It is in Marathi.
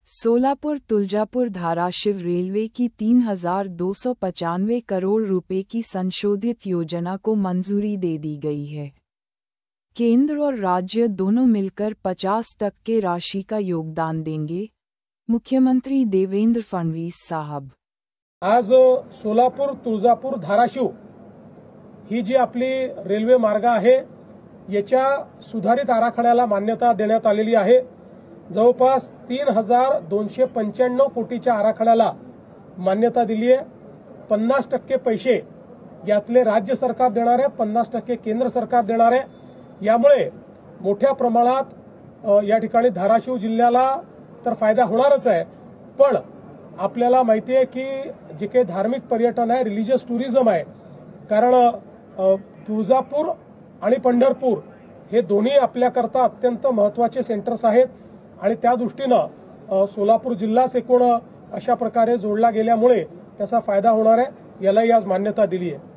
सोलापुर तुलजापुर धाराशिव रेलवे की 3,295 करोड़ रुपए की संशोधित योजना को मंजूरी दे दी गई है। केंद्र और राज्य दोनों मिलकर 50% राशि का योगदान देंगे, मुख्यमंत्री देवेंद्र फडणवीस साहब। आज सोलापुर तुळजापूर धाराशिव ही जी आपली रेल्वे मार्ग आहे याच्या सुधारित आराखड्याला मान्यता देण्यात आलेली आहे। जवळपास 3,295 कोटीच्या आराखड्याला मान्यता दिली आहे। 50% पैसे यातले राज्य सरकार देणार आहे, 50% केंद्र सरकार देणार आहे। यामुळे मोठ्या प्रमाणात या ठिकाणी धाराशिव जिल्ह्याला तर फायदा होणारच आहे, पण आपल्याला माहिती आहे की जे काही धार्मिक पर्यटन आहे, रिलीजियस टुरिझम आहे, कारण तुळजापूर आणि पंढरपूर हे दोन्ही आपल्याकरता अत्यंत महत्त्वाचे सेंटर्स आहेत आणि त्या दृष्टीने सोलापूर जिल्हाच एकूण अशा प्रकारे जोडला गेल्यामुळे त्याचा फायदा होणार आहे। यालाही आज मान्यता दिली आहे।